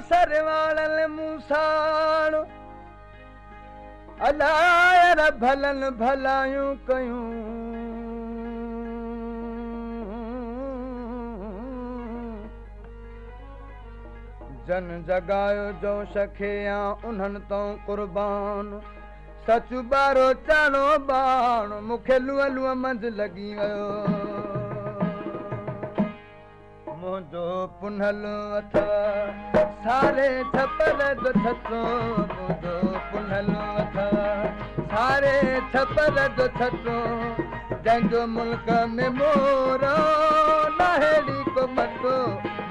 सरवाड़ल मूसाण अलायर भलन भलायूं कयूं जन जगायो जो शखिया उन्हनि तो कुर्बान सच बारो चाणो बाण मूंखे लूअ लूअ मंझ लॻी वियो मुंहिंजो पुनल अथव सारे छपर जो छतो मुंहिंजो पुनल अथव सारे छपर जो छतो जंहिंजो मुल्क में मोरो नाहेड़ी को मटो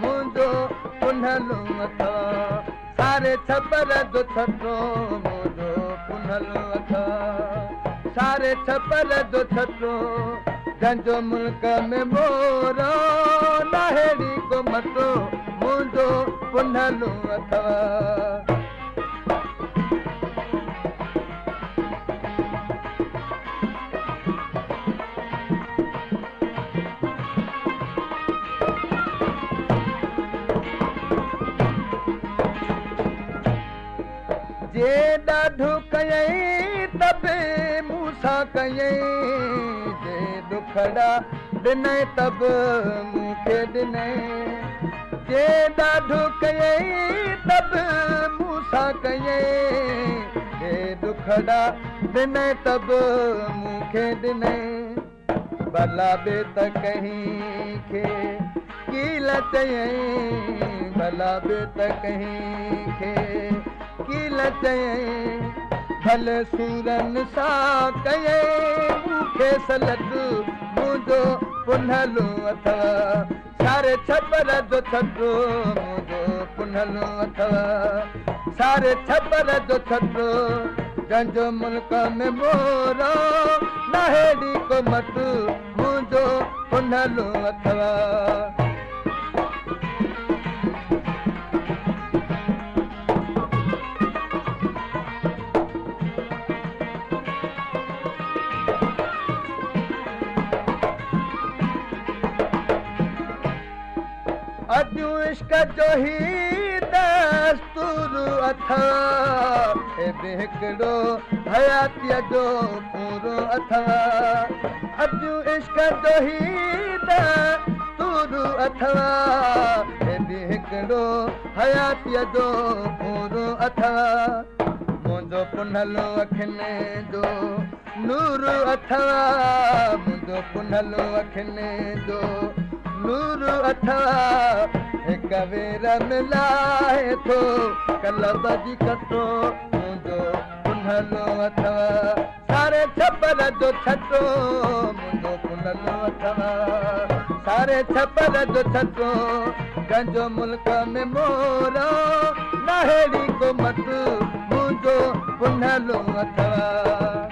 मुंहिंजो पुनल अथव सारे छपर जो छतो मुंहिंजो पुनल अथव सारे छपर जो छतो जंहिंजो मुल्क में मोरो नाहेड़ी को मटो मुंहिंजो पुनल अथव जे ॾाढो कयई तबे मूंसां कयई जे दुखड़ा ॾिनई तब मूंखे ॾिनई जे ॾाढो कयई तब मूंसां कयई जे दुखड़ा ॾिनई तब मूंखे ॾिनई भला बे त कहीं खे कील चयई भला बे त कहीं खे कील चयई भले सूरन सां कयई मूंखे सलत मुंहिंजो पुनल अथव सारे छपर जो छतो मुंहिंजो पुनल अथव सारे छपर जो छतो जंहिंजो मुल्क में मोरो नाहेड़ी को मट मुंहिंजो पुनल अथव अॼु इश्क जो ही दस्तूर अथव बि हिकिड़ो हयातीअ जो पूरो अथव अॼु इश्क जो ही दस्तूर अथव बि हिकिड़ो हयातीअ जो पूरो अथव मुंहिंजो पुनल अखियुनि जो नूर अथव मुंहिंजो पुनल अखियुनि जो नूर अथव हिक वेर मिलाए थो कलब जी कटो मुंहिंजो पुनल अथव सारे छपर जो छतो मुंहिंजो पुनल अथव सारे छपर जो छतो जंहिंजो मुल्क में मोरो नाहेड़ी को मट मुंहिंजो पुनल अथव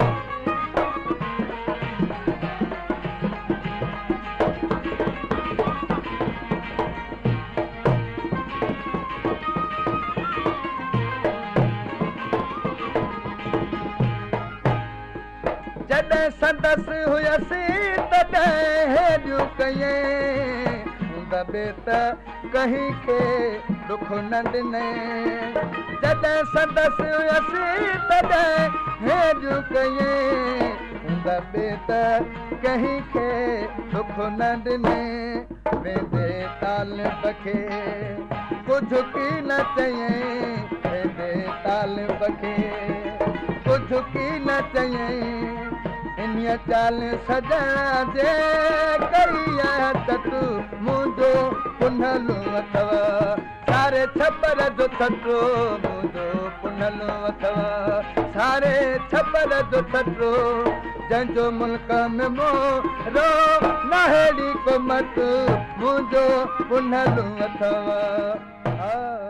जॾहिं संदसि हुयसि तॾहिं हेॾियूं कयई दॿे त कहीं खे दुख न ॾिनई जॾहिं संदसि हुयसि तॾहिं हेॾियूं कयई दॿे त कहीं खे दुख न ॾिनई वेंदे तालिब खे कुझु की न चयई वेंदे तालिब खे कुझु की न चयई इन्हीअ चाल सजण जे कई आहे त तूं मुंहिंजो पुनल अथव सारे छपर जो छतो मुंहिंजो पुनल अथव सारे छपर जो छतो जंहिंजो मुल्क में मोरो नाहेड़ी को मट मुंहिंजो पुनल अथव